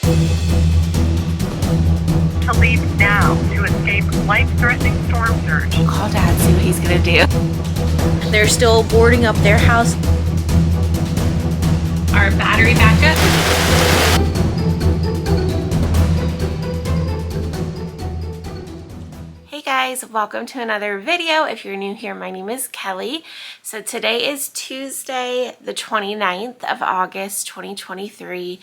To leave now to escape life-threatening storm surge. Call Dad, see what he's gonna do. They're still boarding up their house. Our battery backup. Hey guys, welcome to another video. If you're new here, my name is Kelly. So today is Tuesday, the 29th of August, 2023,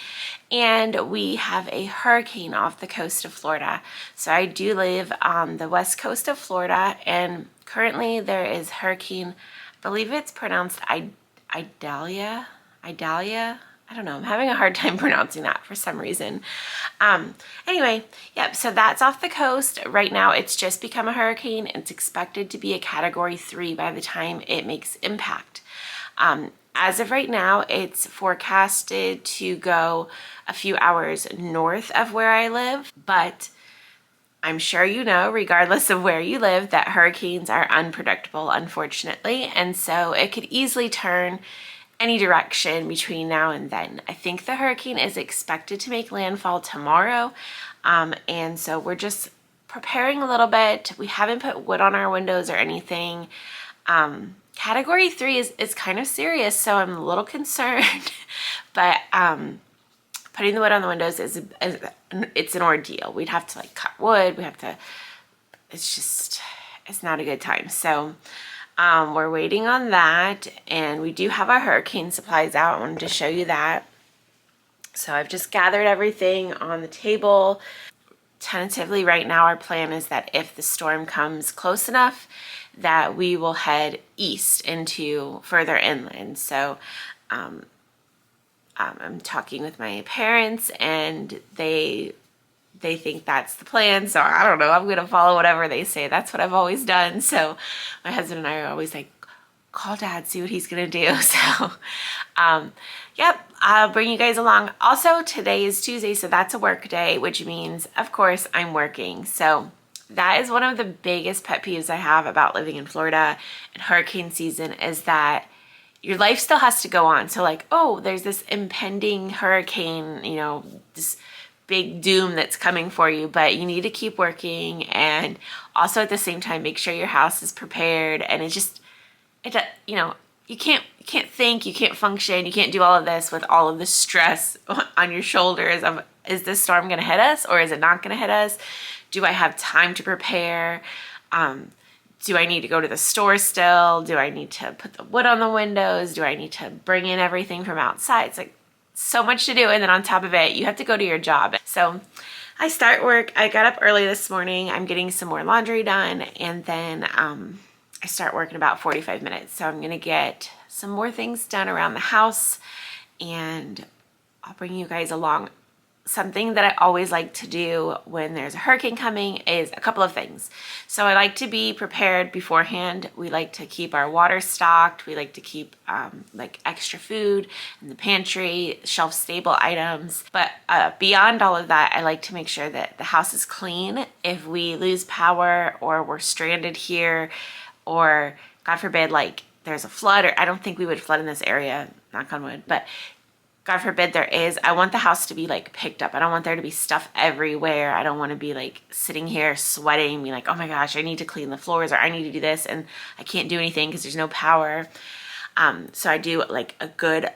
and we have a hurricane off the coast of Florida. So I do live on the west coast of Florida, and currently there is hurricane, I believe it's pronounced Idalia. I don't know, I'm having a hard time pronouncing that for some reason. Anyway, yep, so that's off the coast. Right now, it's just become a hurricane. It's expected to be a Category 3 by the time it makes impact. As of right now, it's forecasted to go a few hours north of where I live, but I'm sure you know, regardless of where you live, that hurricanes are unpredictable, unfortunately, and so it could easily turn any direction between now and then. I think the hurricane is expected to make landfall tomorrow, and so we're just preparing a little bit. We haven't put wood on our windows or anything. Category 3 is kind of serious, so I'm a little concerned, but putting the wood on the windows it's an ordeal. We'd have to like cut wood, it's not a good time. So we're waiting on that, and we do have our hurricane supplies out. I wanted to show you that. So I've just gathered everything on the table. Tentatively right now, our plan is that if the storm comes close enough, that we will head east into further inland. So I'm talking with my parents, and they think that's the plan, so I don't know, I'm gonna follow whatever they say. That's what I've always done. So my husband and I are always like, call Dad, see what he's gonna do. So yep, I'll bring you guys along. Also, today is Tuesday, so that's a work day, which means of course I'm working. So that is one of the biggest pet peeves I have about living in Florida and hurricane season, is that your life still has to go on. So like, oh, there's this impending hurricane, you know, this big doom that's coming for you, but you need to keep working, and also at the same time make sure your house is prepared. And you know, you can't think, you can't function, you can't do all of this with all of the stress on your shoulders of, is this storm gonna hit us or is it not gonna hit us? Do I have time to prepare? Do I need to go to the store still? Do I need to put the wood on the windows? Do I need to bring in everything from outside? It's like so much to do, and then on top of it, you have to go to your job. So I start work. I got up early this morning. I'm getting some more laundry done, and then I start work in about 45 minutes. So I'm gonna get some more things done around the house, and I'll bring you guys along. Something that I always like to do when there's a hurricane coming is a couple of things. So I like to be prepared beforehand. We like to keep our water stocked. We like to keep like extra food in the pantry, shelf stable items. But beyond all of that, I like to make sure that the house is clean. If we lose power or we're stranded here, or God forbid, like there's a flood, or I don't think we would flood in this area, knock on wood, but God forbid there is, I want the house to be like picked up. I don't want there to be stuff everywhere. I don't want to be like sitting here sweating, being like, oh my gosh, I need to clean the floors, or I need to do this, and I can't do anything because there's no power. So I do like a good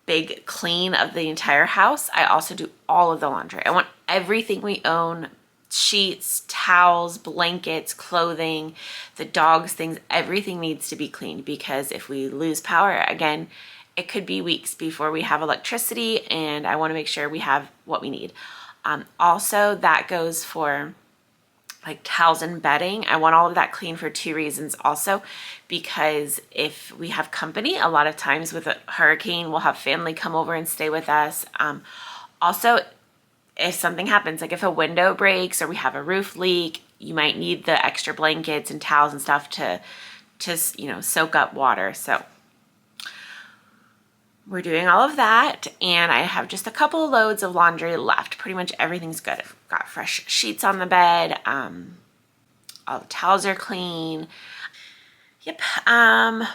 big clean of the entire house. I also do all of the laundry. I want everything we own, sheets, towels, blankets, clothing, the dogs' things, everything needs to be cleaned, because if we lose power again, it could be weeks before we have electricity, and I want to make sure we have what we need. Also, that goes for like towels and bedding. I want all of that clean for two reasons also, because if we have company, a lot of times with a hurricane, we'll have family come over and stay with us. Also, if something happens, like if a window breaks or we have a roof leak, you might need the extra blankets and towels and stuff to you know, soak up water. So we're doing all of that, and I have just a couple of loads of laundry left. Pretty much everything's good. I've got fresh sheets on the bed. All the towels are clean. Yep.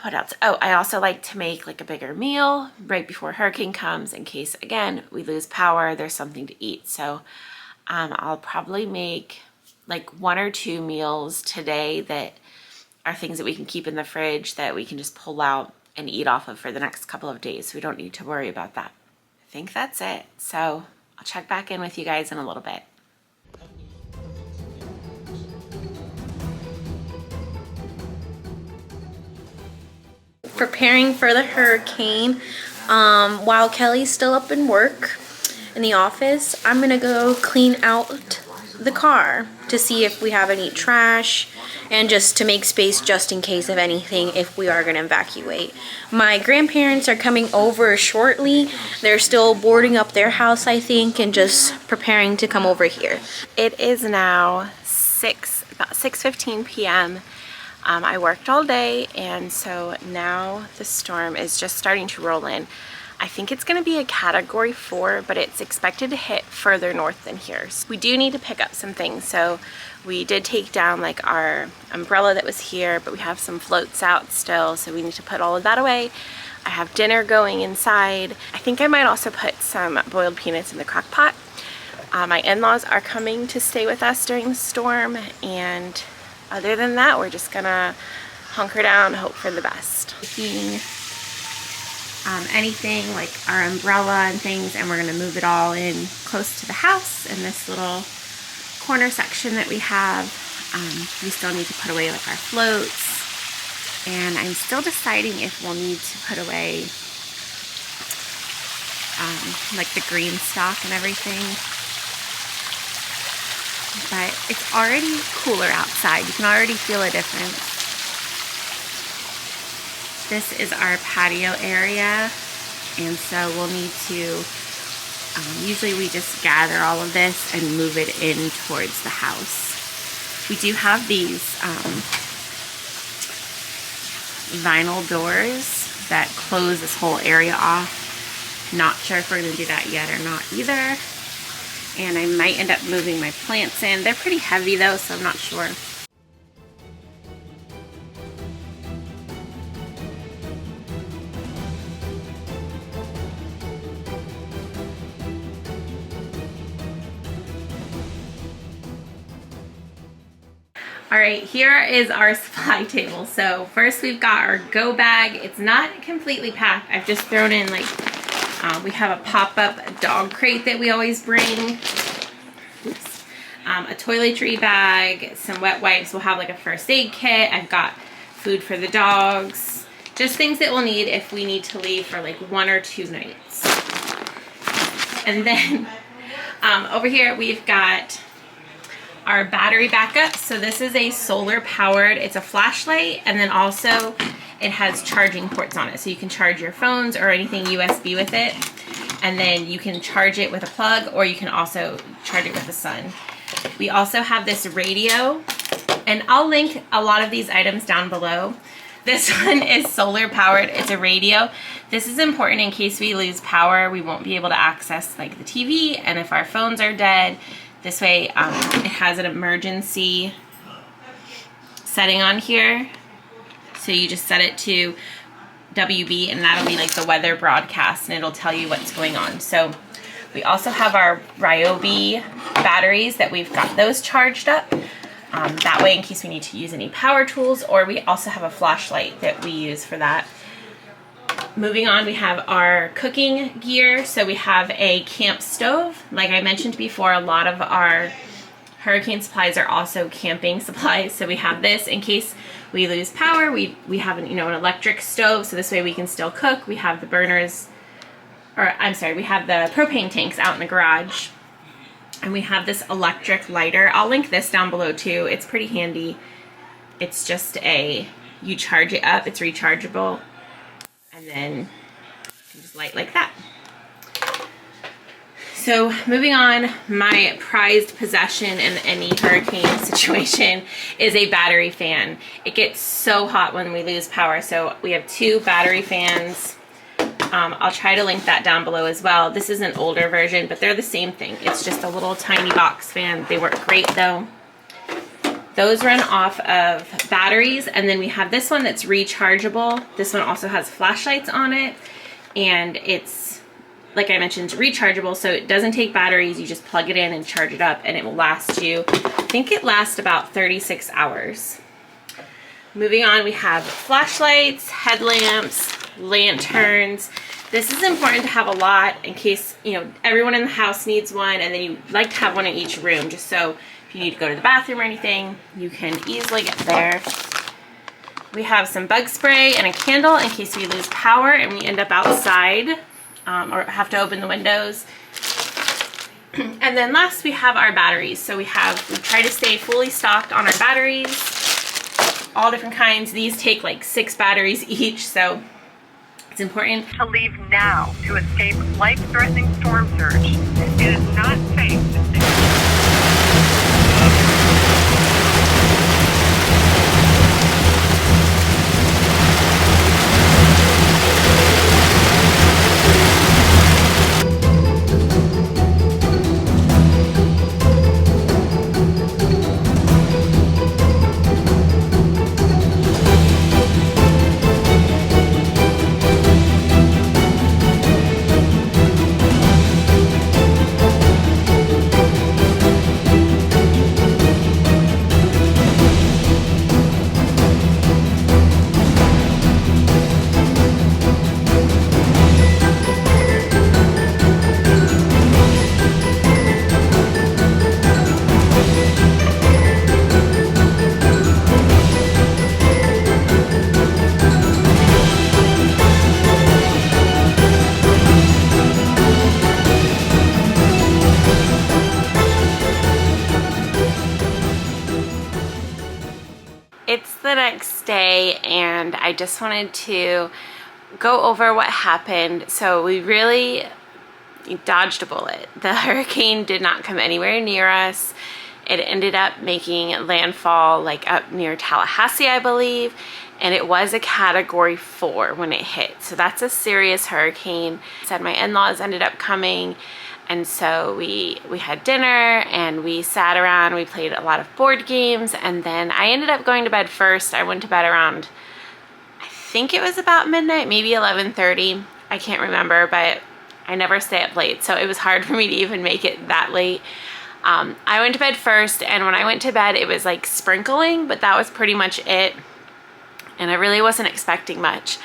What else? Oh, I also like to make like a bigger meal right before hurricane comes in case, again, we lose power, there's something to eat. So I'll probably make like 1 or 2 meals today that are things that we can keep in the fridge that we can just pull out and eat off of for the next couple of days. So we don't need to worry about that. I think that's it. So I'll check back in with you guys in a little bit. Preparing for the hurricane. While Kelly's still up in work in the office, I'm gonna go clean out the car to see if we have any trash and just to make space just in case of anything if we are gonna evacuate. My grandparents are coming over shortly. They're still boarding up their house, I think, and just preparing to come over here. It is now about 6:15 p.m. I worked all day, and so now the storm is just starting to roll in. I think it's going to be a category 4, but it's expected to hit further north than here. So we do need to pick up some things. So we did take down like our umbrella that was here, but we have some floats out still, so we need to put all of that away. I have dinner going inside. I think I might also put some boiled peanuts in the crock pot. My in-laws are coming to stay with us during the storm, and other than that, we're just gonna hunker down, hope for the best. Taking anything like our umbrella and things, and we're gonna move it all in close to the house in this little corner section that we have. We still need to put away like our floats, and I'm still deciding if we'll need to put away like the green stock and everything. But it's already cooler outside. You can already feel a difference. This is our patio area, and so we'll need to, usually we just gather all of this and move it in towards the house. We do have these vinyl doors that close this whole area off. Not sure if we're going to do that yet or not either. And I might end up moving my plants in. They're pretty heavy though, so I'm not sure. All right, here is our supply table. So first we've got our go bag. It's not completely packed. I've just thrown in like, we have a pop-up dog crate that we always bring. Oops. A toiletry bag, some wet wipes. We'll have like a first aid kit. I've got food for the dogs. Just things that we'll need if we need to leave for like 1 or 2 nights. And then over here we've got our battery backup. So this is a solar powered, it's a flashlight, and then also it has charging ports on it. So you can charge your phones or anything USB with it. And then you can charge it with a plug, or you can also charge it with the sun. We also have this radio, and I'll link a lot of these items down below. This one is solar powered. It's a radio. This is important in case we lose power. We won't be able to access like the TV, and if our phones are dead, this way it has an emergency setting on here. So you just set it to WB, and that'll be like the weather broadcast, and it'll tell you what's going on. So we also have our Ryobi batteries that we've got those charged up. That way in case we need to use any power tools, or we also have a flashlight that we use for that. Moving on, we have our cooking gear. So we have a camp stove. Like I mentioned before, a lot of our hurricane supplies are also camping supplies. So we have this in case we lose power. We have an electric stove, so this way we can still cook. We have the burners, or I'm sorry, we have the propane tanks out in the garage. And we have this electric lighter. I'll link this down below too. It's pretty handy. It's just you charge it up, it's rechargeable, and then you can just light like that. So moving on, my prized possession in any hurricane situation is a battery fan. It gets so hot when we lose power, so we have 2 battery fans. I'll try to link that down below as well. This is an older version, but they're the same thing. It's just a little tiny box fan. They work great though. Those run off of batteries, and then we have this one that's rechargeable. This one also has flashlights on it, and it's, like I mentioned, rechargeable, so it doesn't take batteries. You just plug it in and charge it up, and it will last you, I think it lasts about 36 hours. Moving on, we have flashlights, headlamps, lanterns. This is important to have a lot in case, you know, everyone in the house needs one, and then you like to have one in each room, just so if you need to go to the bathroom or anything, you can easily get there. We have some bug spray and a candle in case we lose power and we end up outside or have to open the windows. And then last, we have our batteries. So we try to stay fully stocked on our batteries, all different kinds. These take like 6 batteries each, so it's important to leave now to escape life-threatening storm surge. It is not safe to stay. It's the next day, and I just wanted to go over what happened. So we really dodged a bullet. The hurricane did not come anywhere near us. It ended up making landfall like up near Tallahassee, I believe, and it was a Category 4 when it hit. So that's a serious hurricane. Said my in-laws ended up coming, and so we had dinner and we sat around, we played a lot of board games, and then I ended up going to bed first. I went to bed around, I think it was about midnight, maybe 11:30. I can't remember, but I never stay up late, so it was hard for me to even make it that late. I went to bed first, and when I went to bed, it was like sprinkling, but that was pretty much it, and I really wasn't expecting much.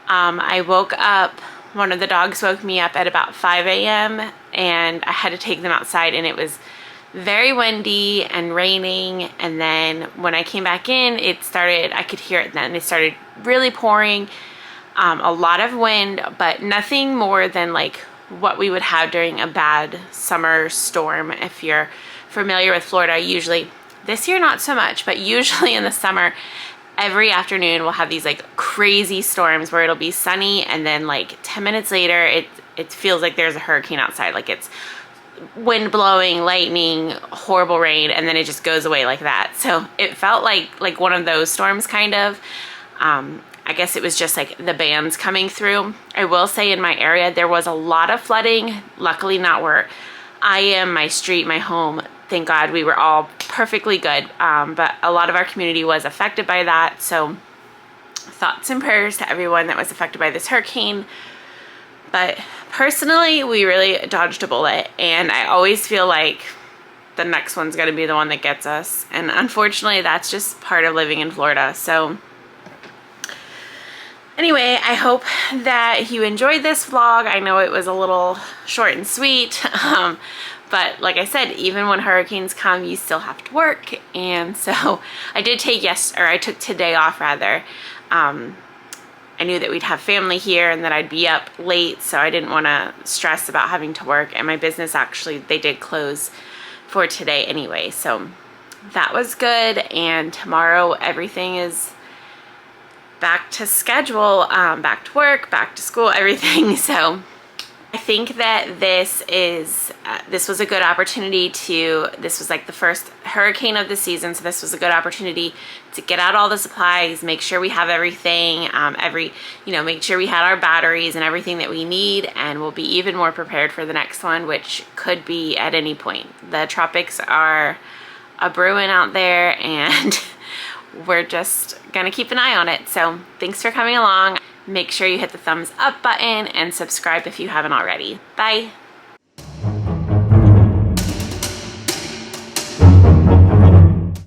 I woke up, one of the dogs woke me up at about 5 a.m. and I had to take them outside, and it was very windy and raining, and then when I came back in, I could hear it then. It started really pouring, a lot of wind, but nothing more than like what we would have during a bad summer storm. If you're familiar with Florida, usually, this year not so much, but usually in the summer, every afternoon we'll have these like crazy storms where it'll be sunny, and then like 10 minutes later it feels like there's a hurricane outside. Like it's wind blowing, lightning, horrible rain, and then it just goes away like that. So it felt like one of those storms kind of. I guess it was just like the bands coming through. I will say in my area there was a lot of flooding. Luckily not where I am, my street, my home. Thank God we were all perfectly good. But a lot of our community was affected by that. So thoughts and prayers to everyone that was affected by this hurricane. But personally, we really dodged a bullet, and I always feel like the next one's gonna be the one that gets us. And unfortunately, that's just part of living in Florida. So anyway, I hope that you enjoyed this vlog. I know it was a little short and sweet, but like I said, even when hurricanes come, you still have to work. And so I did I took today off rather. I knew that we'd have family here and that I'd be up late, so I didn't want to stress about having to work. And my business, actually, they did close for today anyway, so that was good. And tomorrow everything is back to schedule, back to work, back to school, everything. So I think that this was a good opportunity this was like the first hurricane of the season, so this was a good opportunity to get out all the supplies, make sure we have everything, make sure we had our batteries and everything that we need, and we'll be even more prepared for the next one, which could be at any point. The tropics are a brewing out there, and we're just gonna keep an eye on it. So thanks for coming along. Make sure you hit the thumbs up button and subscribe if you haven't already. Bye.